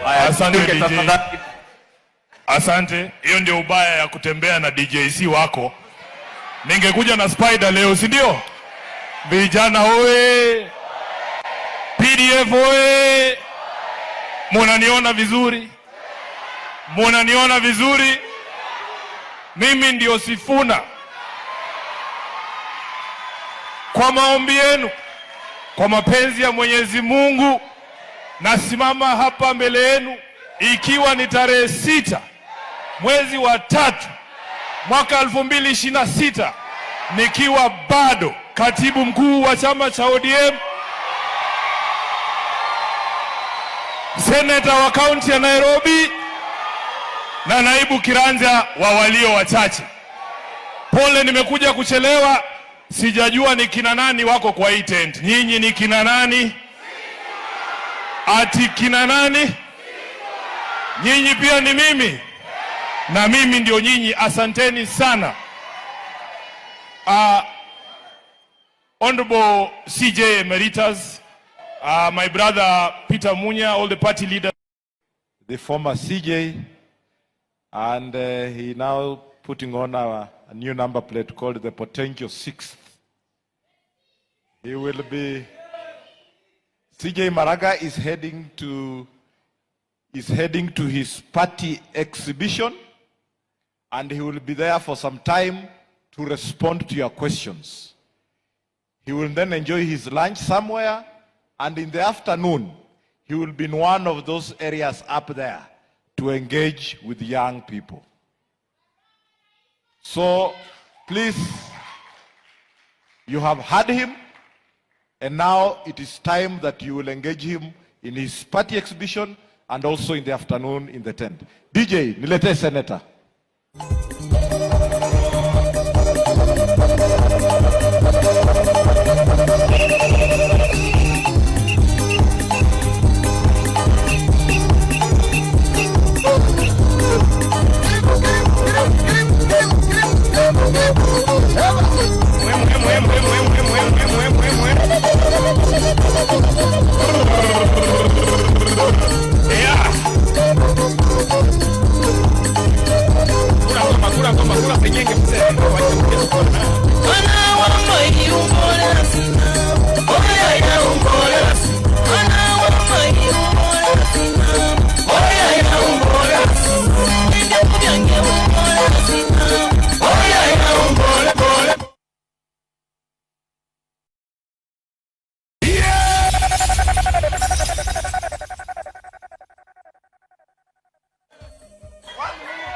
Asante DJ. Asante. Hiyo ndio ubaya ya kutembea na DJC wako. Ningekuja na Spider leo, si ndio? Vijana oe. PDF oe. Munaniona vizuri? Munaniona vizuri? Mimi ndio Sifuna. Kwa maombi yenu, kwa mapenzi ya Mwenyezi Mungu, nasimama hapa mbele yenu ikiwa ni tarehe 6 mwezi wa 3 mwaka 2026, nikiwa bado katibu mkuu wa chama cha ODM, seneta wa kaunti ya Nairobi na naibu kiranja wa walio wachache. Pole, nimekuja kuchelewa, sijajua ni kina nani wako kwa hii tent. Nyinyi ni kina nani? Ati kina nani? Nyinyi pia ni mimi, na mimi ndio nyinyi. Asanteni sana. Honorable CJ Emeritus, my brother Peter Munya, all the party leaders, the former CJ, and he now putting on a new number plate called the Potential 6th. He will be, CJ Maraga is heading to his party exhibition, and he will be there for some time to respond to your questions. He will then enjoy his lunch somewhere, and in the afternoon, he will be in one of those areas up there to engage with young people. So, please, you have heard him, and now it is time that you will engage him in his party exhibition and also in the afternoon in the tent. DJ, nilete senator.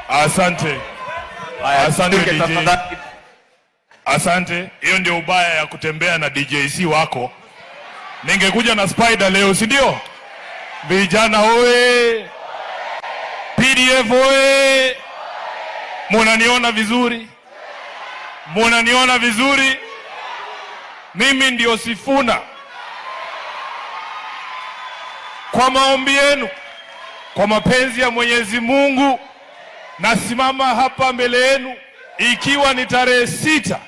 Asante. Asante DJ. Asante. Hiyo ndio ubaya ya kutembea na DJC wako. Ningekuja na Spider leo, si ndio? Vijana oe. PDF oe. Munaniona vizuri? Munaniona vizuri? Mimi ndio Sifuna. Kwa maombi yenu, kwa mapenzi ya Mwenyezi Mungu, nasimama hapa mbele yenu ikiwa ni tarehe 6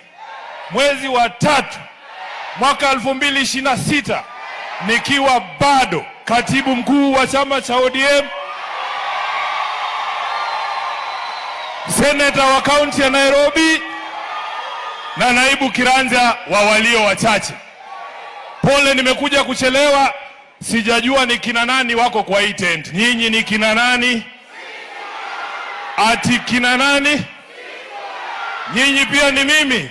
mwezi wa 3 mwaka 2026, nikiwa bado katibu mkuu wa chama cha ODM, seneta wa kaunti ya Nairobi na naibu kiranja wa walio wachache. Pole, nimekuja kuchelewa, sijajua ni kina nani wako kwa hii tent. Nyinyi ni kina nani? Ati kina nani? Nyinyi pia ni mimi,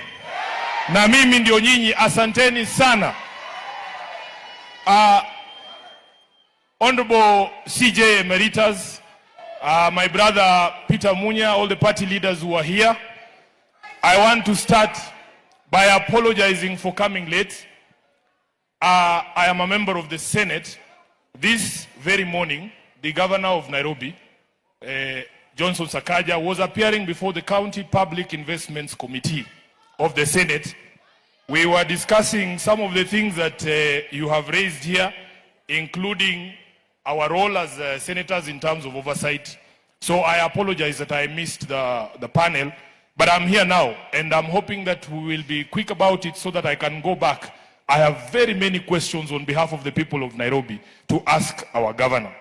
na mimi ndio nyinyi. Asanteni sana. Honorable CJ Emeritus, my brother Peter Munya, all the party leaders who are here, I want to start by apologizing for coming late. I am a member of the Senate. This very morning, the governor of Nairobi, Johnson Sakaja, was appearing before the County Public Investments Committee of the Senate. We were discussing some of the things that you have raised here, including our role as senators in terms of oversight. So I apologize that I missed the panel, but I'm here now, and I'm hoping that we will be quick about it so that I can go back. I have very many questions on behalf of the people of Nairobi to ask our governor.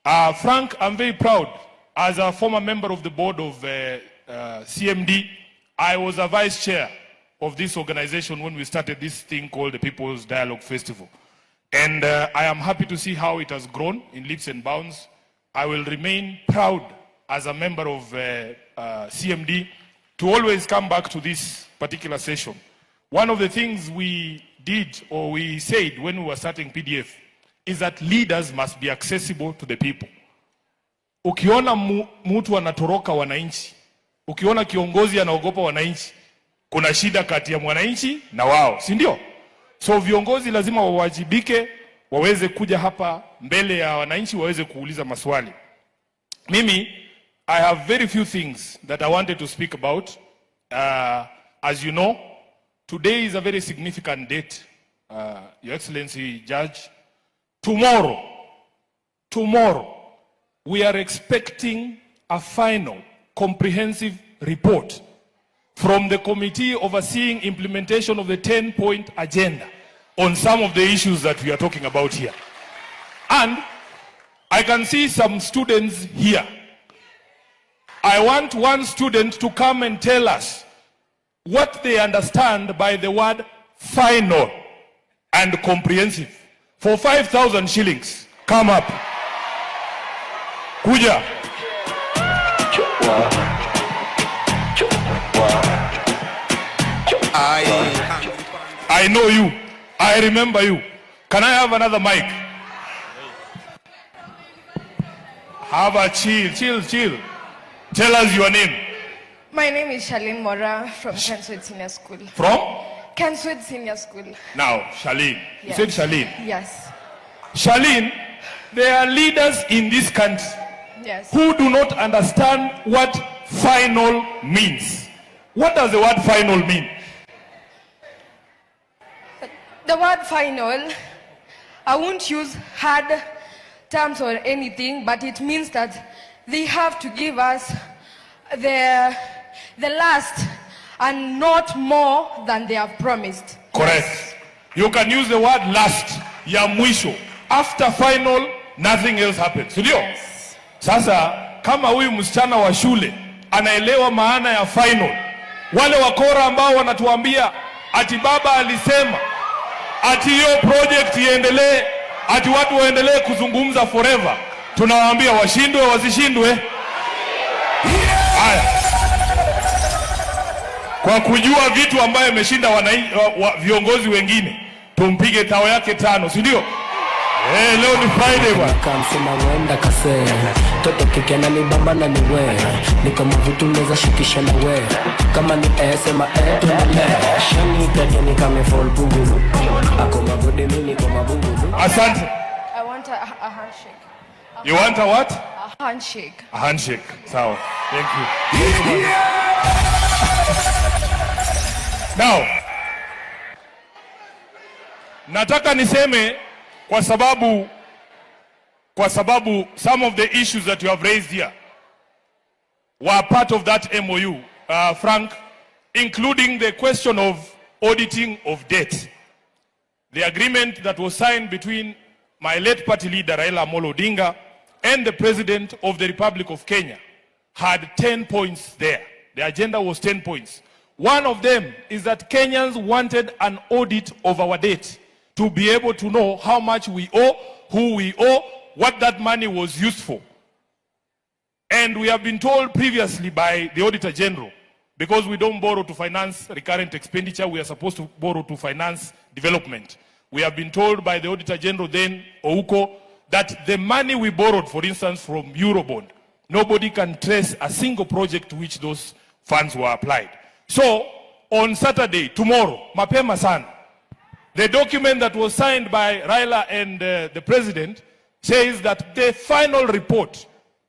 Frank, I'm very proud. As a former member of the board of CMD, I was a vice chair of this organization when we started this thing called the People's Dialogue Festival. And I am happy to see how it has grown in leaps and bounds. I will remain proud as a member of CMD to always come back to this particular session. One of the things we did or we said when we were starting PDF is that leaders must be accessible to the people. Ukiona mtu anatoroka wananchi, ukiona kiongozi anaogopa wananchi, kuna shida kati ya mwananchi na wao, si ndio? So viongozi lazima wawajibike, waweze kuja hapa mbele ya wananchi, waweze kuuliza maswali. Mimi, I have very few things that I wanted to speak about. As you know, today is a very significant date, Your Excellency Judge. Tomorrow, we are expecting a final comprehensive report from the committee overseeing implementation of the 10-point agenda on some of the issues that we are talking about here. And I can see some students here. I want one student to come and tell us what they understand by the word final and comprehensive. For 5,000 shillings, come up. Kuja. I know you. I remember you. Can I have another mic? Have a chill. Tell us your name. My name is Charlene Mora from Kanswed Senior School. From? Kanswed Senior School. Now, Charlene. Yes. You said Charlene? Yes. Charlene, there are leaders in this country who do not understand what final means. What does the word final mean? The word final, I won't use hard terms or anything, but it means that they have to give us the last and not more than they have promised. Correct. Yes. You can use the word last, ya mwisho. After final, nothing else happens. Yes. Sasa, kama huyu msichana wa shule anaelewa maana ya final, wale wakora ambao wanatuambia ati baba alisema ati hiyo project iendelee, ati watu waendelee kuzungumza forever, tunawaambia washindwe wasishindwe. Haya. Kwa kujua vitu ambayo imeshinda viongozi wengine, tumpige tao yake 5, si ndio? Leo ni Friday bwana. Kamsema wenda kase. Toto kike na ni bamba na ni we. Ni kama vitu mnaweza shikisha na we. Kama ni sema tumele. Shani kete ni kama fall bugulu. Ako mabode mimi kwa mabugulu. Asante. I want a handshake. You want a what? A handshake. A handshake. Sawa. Thank you. Now, nataka niseme kwa sababu some of the issues that you have raised here were part of that MOU, Frank, including the question of auditing of debt. The agreement that was signed between my late party leader Raila Amolo Odinga and the President of the Republic of Kenya had 10 points there. The agenda was 10 points. One of them is that Kenyans wanted an audit of our debt to be able to know how much we owe, who we owe, what that money was used for. And we have been told previously by the Auditor General, because we don't borrow to finance recurrent expenditure, we are supposed to borrow to finance development. We have been told by the Auditor General then, Ouko, that the money we borrowed, for instance, from Eurobond, nobody can trace a single project to which those funds were applied. So, on Saturday, tomorrow, mapema sana, the document that was signed by Raila and the President says that the final report,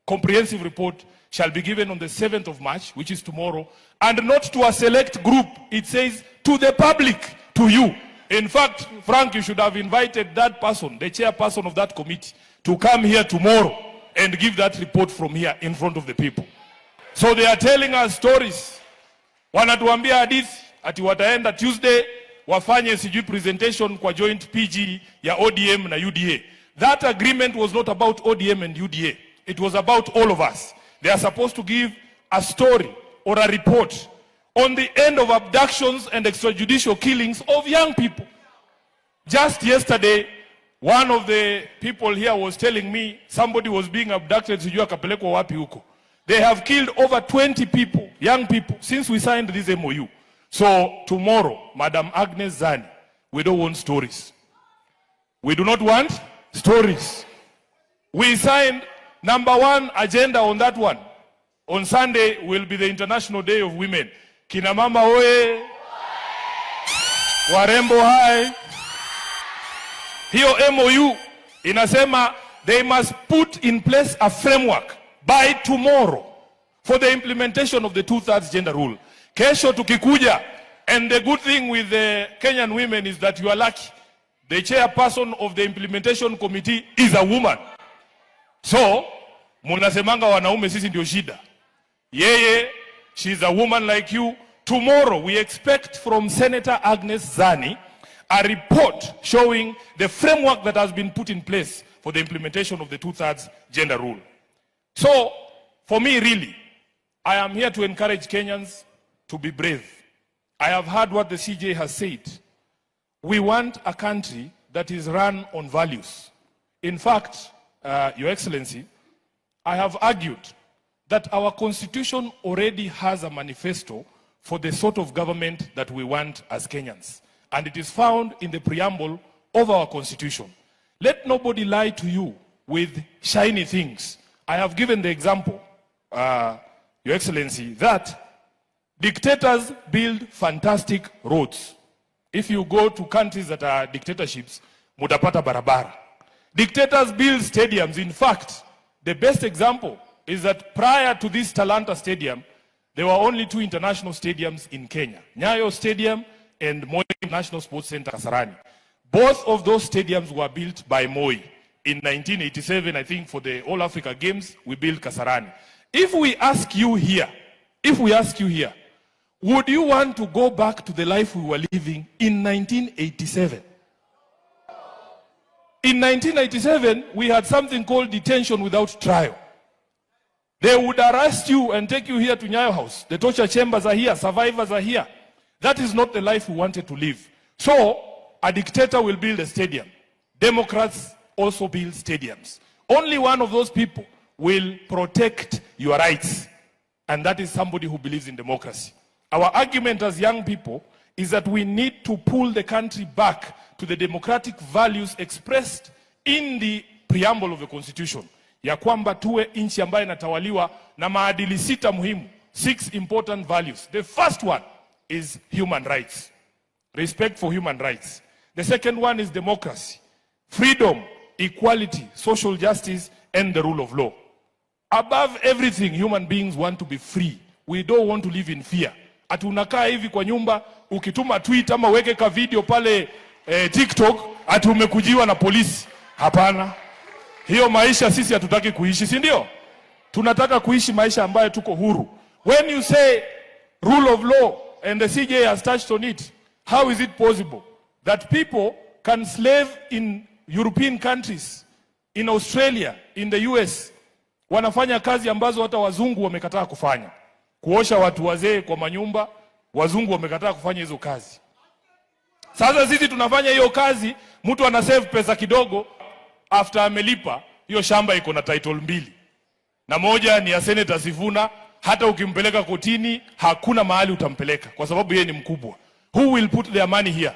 comprehensive report, shall be given on the 7th of March, which is tomorrow, and not to a select group. It says to the public, to you. In fact, Frank, you should have invited that person, the chairperson of that committee, to come here tomorrow and give that report from here in front of the people. So they are telling us stories. Wanatuambia hadithi ati wataenda Tuesday wafanye sijui presentation kwa joint PG ya ODM na UDA. that agreement was not about ODM and UDA. It was about all of us. They are supposed to give a story or a report on the end of abductions and extrajudicial killings of young people. Just yesterday, one of the people here was telling me somebody was being abducted, sijui akapelekwa wapi huko. They have killed over 20 people, young people, since we signed this MOU. So tomorrow, Madam Agnes Zani, we don't want stories. We do not want stories. We signed number 1 agenda on that one. On Sunday will be the International Day of Women. Kina mama oye, warembo hai. Hiyo MOU inasema they must put in place a framework by tomorrow for the implementation of the 2/3 gender rule. Kesho tukikuja, and the good thing with the Kenyan women is that you are lucky. The chairperson of the implementation committee is a woman. So, munasemanga wanaume sisi ndio shida. Yeye, she's a woman like you. Tomorrow we expect from Senator Agnes Zani a report showing the framework that has been put in place for the implementation of the 2/3 gender rule. So, for me really, I am here to encourage Kenyans to be brave. I have heard what the CJ has said. We want a country that is run on values. In fact, Your Excellency, I have argued that our constitution already has a manifesto for the sort of government that we want as Kenyans. And it is found in the preamble of our constitution. Let nobody lie to you with shiny things. I have given the example, Your Excellency, that dictators build fantastic roads. If you go to countries that are dictatorships, mutapata barabara. Dictators build stadiums. In fact, the best example is that prior to this Talanta Stadium, there were only 2 international stadiums in Kenya. Nyayo Stadium and Moi National Sports Center, Kasarani. Both of those stadiums were built by Moi. In 1987, I think, for the All Africa Games, we built Kasarani. If we ask you here, would you want to go back to the life we were living in 1987? In 1997, we had something called detention without trial. They would arrest you and take you here to Nyayo House. The torture chambers are here, survivors are here. That is not the life we wanted to live. So, a dictator will build a stadium. Democrats also build stadiums. Only one of those people will protect your rights. And that is somebody who believes in democracy. Our argument as young people is that we need to pull the country back to the democratic values expressed in the preamble of the constitution. Ya kwamba tuwe nchi ambayo inatawaliwa na maadili 6 muhimu. 6 important values. The first one is human rights. Respect for human rights. The second one is democracy. Freedom, equality, social justice, and the rule of law. Above everything, human beings want to be free. We don't want to live in fear. Ati unakaa hivi kwa nyumba, ukituma tweet ama weke ka video pale TikTok, ati umekujiwa na polisi. Hapana. Hiyo maisha sisi hatutaki kuishi, si ndio? Tunataka kuishi maisha ambayo tuko huru. When you say rule of law, and the CJ has touched on it, how is it possible that people can slave in European countries, in Australia, in the US, wanafanya kazi ambazo hata wazungu wamekataa kufanya? Kuosha watu wazee kwa manyumba, wazungu wamekataa kufanya hizo kazi. Sasa sisi tunafanya hiyo kazi, mtu ana save pesa kidogo, after amelipa, hiyo shamba iko na title 2. Na moja ni ya Senator Sifuna, hata ukimpeleka kotini, hakuna mahali utampeleka, kwa sababu yeye ni mkubwa. Who will put their money here?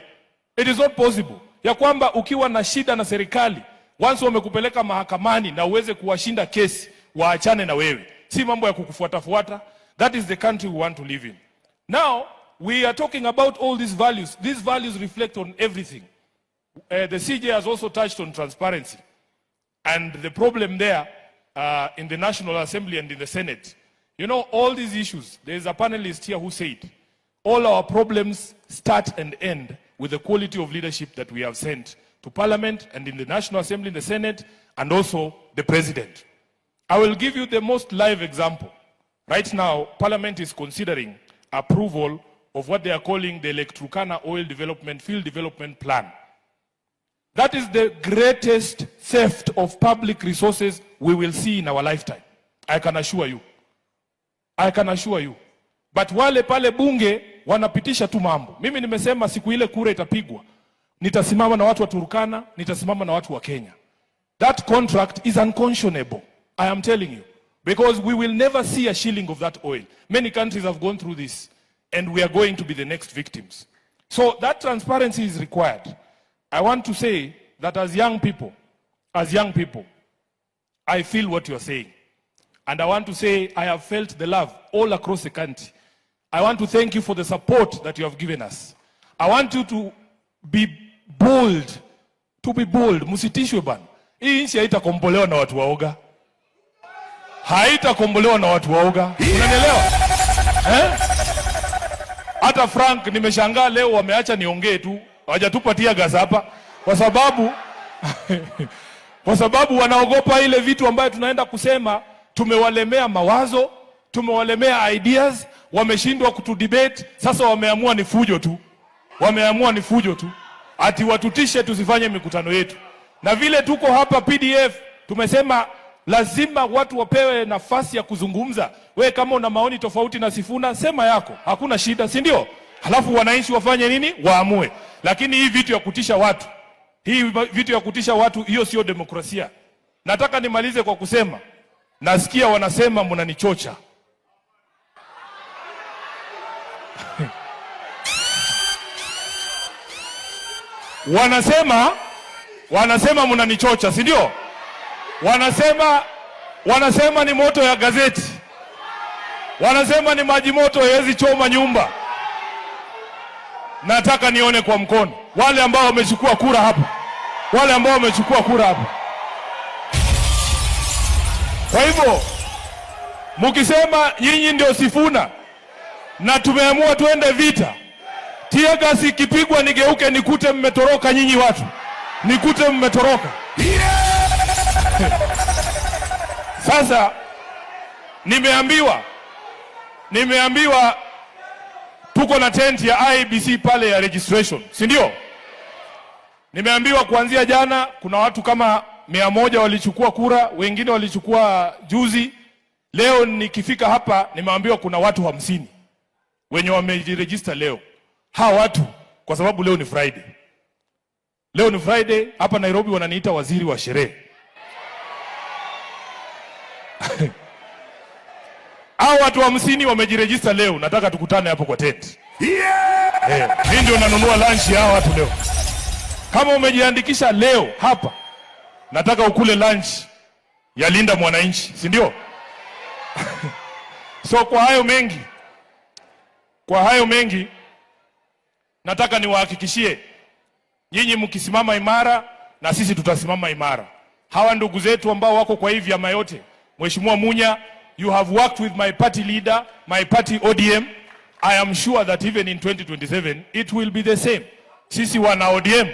It is not possible. Ya kwamba ukiwa na shida na serikali, once wamekupeleka mahakamani na uweze kuwashinda kesi, waachane na wewe. Si mambo ya kukufuata. That is the country we want to live in. Now, we are talking about all these values. These values reflect on everything. The CJ has also touched on transparency. And the problem there in the National Assembly and in the Senate. You know, all these issues, there is a panelist here who said, all our problems start and end with the quality of leadership that we have sent to Parliament and in the National Assembly, in the Senate, and also the President. I will give you the most live example. Right now, Parliament is considering approval of what they are calling the Electrocana Oil Development Field Development Plan. That is the greatest theft of public resources we will see in our lifetime. I can assure you. I can assure you. But wale pale bunge wanapitisha tu mambo. Mimi nimesema siku ile kura itapigwa, nitasimama na watu wa Turkana, nitasimama na watu wa Kenya. That contract is unconscionable. I am telling you. Because we will never see a shilling of that oil. Many countries have gone through this, and we are going to be the next victims. So that transparency is required. I want to say that as young people, I feel what you are saying. And I want to say I have felt the love all across the country. I want to thank you for the support that you have given us. I want you to be bold. To be bold. Musitishwe bana. Hii nchi haitakombolewa na watu waoga. Haitakombolewa na watu waoga. Unanielewa? Hata Frank nimeshangaa leo wameacha niongee tu. Hawajatupatia gas hapa kwa sababu wanaogopa ile vitu ambayo tunaenda kusema. Tumewalemea mawazo, tumewalemea ideas, wameshindwa kutudebate. Sasa wameamua ni fujo tu. Ati watutishe tusifanye mikutano yetu. Na vile tuko hapa PDF, tumesema lazima watu wapewe nafasi ya kuzungumza. We kama una maoni tofauti na Sifuna, sema yako. Hakuna shida, si ndio? Halafu wananchi wafanye nini? Waamue. Lakini hii vitu ya kutisha watu, hiyo sio demokrasia. Nataka nimalize kwa kusema, nasikia wanasema mnanichocha. Wanasema mnanichocha, si ndio? Wanasema ni moto ya gazeti. Wanasema ni maji moto haiwezi choma nyumba. Nataka nione kwa mkono wale ambao wamechukua kura hapa. Kwa hivyo mkisema nyinyi ndio Sifuna na tumeamua tuende vita, tear gas ikipigwa nigeuke nikute mmetoroka nyinyi watu. Nikute mmetoroka. Sasa nimeambiwa tuko na tent ya IBC pale ya registration, si ndio? Nimeambiwa kuanzia jana kuna watu kama 100 walichukua kura, wengine walichukua juzi. Leo nikifika hapa nimeambiwa kuna watu 50 wenye wamejiregister leo. Hawa watu kwa sababu leo ni Friday. Hapa Nairobi wananiita waziri wa sherehe. Hao watu 50 wamejiregister leo, nataka tukutane hapo kwa tent. Mimi ndio nanunua lunch ya watu leo. Kama umejiandikisha leo hapa, nataka ukule lunch ya Linda Mwananchi, si ndio? So kwa hayo mengi nataka niwahakikishie nyinyi mkisimama imara na sisi tutasimama imara. Hawa ndugu zetu ambao wako kwa hii vyama yote, Mheshimiwa Munya, you have worked with my party leader, my party ODM. I am sure that even in 2027 it will be the same. Sisi wana ODM.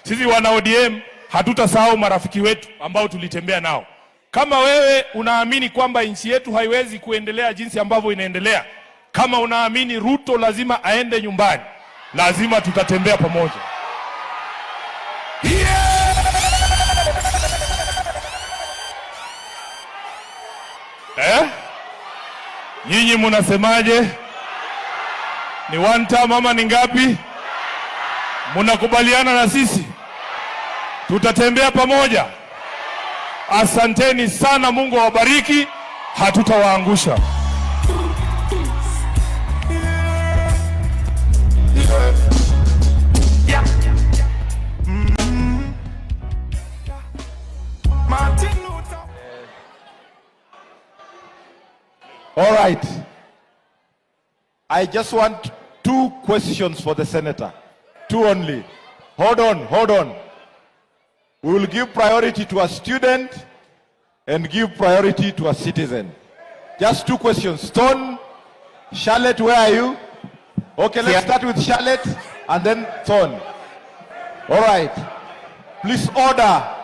Sisi wana ODM hatutasahau marafiki wetu ambao tulitembea nao. Kama wewe unaamini kwamba nchi yetu haiwezi kuendelea jinsi ambavyo inaendelea, kama unaamini Ruto lazima aende nyumbani, lazima tutatembea pamoja. Nyinyi mnasemaje? Ni one term ama ni ngapi? Mnakubaliana na sisi? Tutatembea pamoja. Asanteni sana, Mungu awabariki, hatutawaangusha. All right. I just want 2 questions for the senator. 2 only. Hold on. We will give priority to a student and give priority to a citizen. Just 2 questions. Stone, Charlotte, where are you? Okay, let's start with Charlotte and then Stone. All right. Please order.